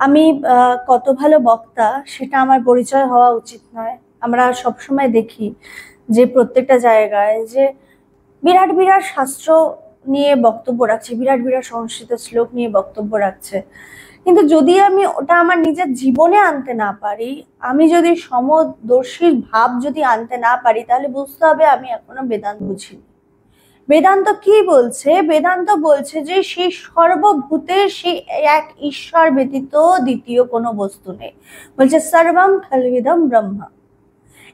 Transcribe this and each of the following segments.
আমি কত ভালো বক্তা সেটা আমার পরিচয় হওয়া উচিত নয়। আমরা সবসময় দেখি যে প্রত্যেকটা জায়গায় যে বিরাট বিরাট শাস্ত্র নিয়ে বক্তব্য রাখছে, বিরাট বিরাট সংস্কৃত শ্লোক নিয়ে বক্তব্য রাখছে, কিন্তু যদি আমি ওটা আমার নিজের জীবনে আনতে না পারি, আমি যদি সমদর্শীর ভাব যদি আনতে না পারি, তাহলে বুঝতে হবে আমি এখনো বেদান্ত বুঝিনি। বেদান্ত কি বলছে? বেদান্ত বলছে যে সেই সর্বভূতে সেই এক ঈশ্বর ব্যতীত দ্বিতীয় কোনো বস্তু নেই। বলছে সর্বম খলবিদম ব্রহ্ম।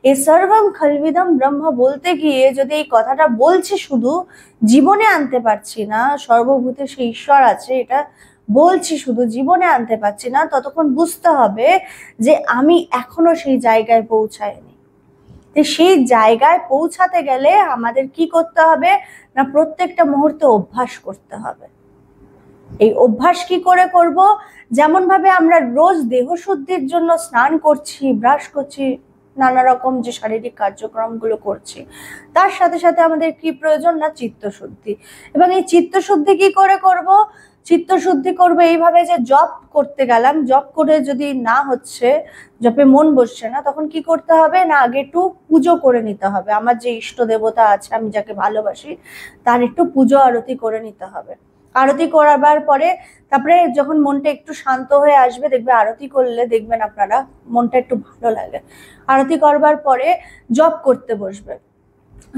এই সর্বম খলবিদম ব্রহ্ম বলতে গিয়ে যদি এই কথাটা বলছি, শুধু জীবনে আনতে পারছি না সর্বভূতে সেই ঈশ্বর আছে, এটা বলছি শুধু জীবনে আনতে পারছি না, ততক্ষণ বুঝতে হবে যে আমি এখনো সেই জায়গায় পৌঁছাইনি। সেই জায়গায় পৌঁছাতে গেলে আমাদের কি করতে হবে না, প্রত্যেকটা মুহূর্তে অভ্যাস করতে হবে। এই অভ্যাস কি করে করব? যেমন ভাবে আমরা রোজ দেহ শুদ্ধির জন্য স্নান করছি, ব্রাশ করছি, নানা রকম যে শারীরিক কার্যক্রমগুলো করছি, তার সাথে সাথে আমাদের কি প্রয়োজন না চিত্তশুদ্ধি। এবং এই চিত্তশুদ্ধি কি করে করব? চিত্তশুদ্ধি করবে এইভাবে যে জপ করতে গেলাম, জপ করে যদি না হচ্ছে, জপে মন বসছে না, তখন কি করতে হবে না, আগে একটু পুজো করে নিতে হবে। আমার যে ইষ্ট দেবতা আছে, আমি যাকে ভালোবাসি, তার একটু পুজো আরতি করে নিতে হবে। আরতি করাবার পরে তারপরে যখন মনটা একটু শান্ত হয়ে আসবে, দেখবে আরতি করলে দেখবেন আপনারা মনটা একটু ভালো লাগে। আরতি করবার পরে জপ করতে বসবে।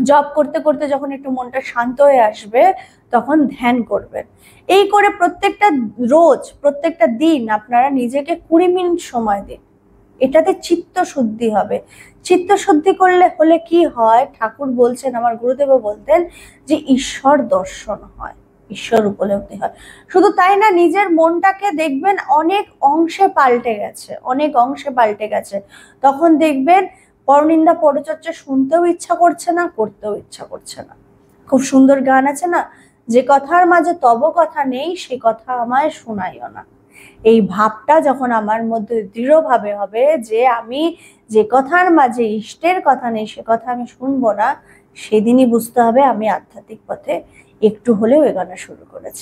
জপ করতে করতে যখন একটু মনটা শান্ত হয়ে আসবে, তখন ধ্যান করবেন। এই করে প্রত্যেকটা রোজ, প্রত্যেকটা দিন আপনারা নিজেকে 20 মিনিট সময় দিন। এটাতে চিত্ত শুদ্ধি হবে। চিত্ত শুদ্ধি হলে কি হয়, ঠাকুর বলছেন, আমার গুরুদেবও বলতেন যে ঈশ্বর দর্শন হয়, ঈশ্বর উপলব্ধি হয়। শুধু তাই না, নিজের মনটাকে দেখবেন অনেক অংশে পাল্টে গেছে, অনেক অংশে পাল্টে গেছে। তখন দেখবেন পরনিন্দা পরচর্চা শুনতেও ইচ্ছা করছে না, করতেও ইচ্ছা করছে না। খুব সুন্দর গান আছে না, যে কথার মাঝে তব কথা নেই, সে কথা আমায় শোনাইও না। এই ভাবটা যখন আমার মধ্যে দৃঢ়ভাবে হবে যে আমি যে কথার মাঝে ইষ্টের কথা নেই, সে কথা আমি শুনবো না, সেদিনই বুঝতে হবে আমি আধ্যাত্মিক পথে একটু হলেও এগোনো শুরু করেছি।